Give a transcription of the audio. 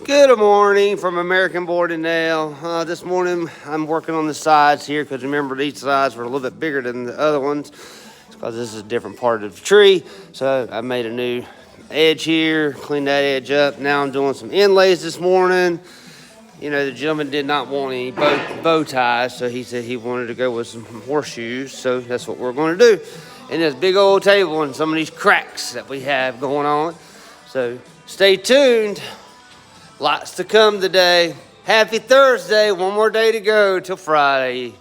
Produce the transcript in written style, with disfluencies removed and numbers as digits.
Good morning from American Board and Nail. This morning I'm working on the sides here because remember these sides were a little bit bigger than the other ones because this is a different part of the tree. So I made a new edge here, cleaned that edge up. Now I'm doing some inlays this morning. You know, the gentleman did not want any bow ties, so he said he wanted to go with some horseshoes. So that's what we're going to do. And this big old table and some of these cracks that we have going on. So stay tuned. Lots to come today. Happy Thursday. One more day to go till Friday.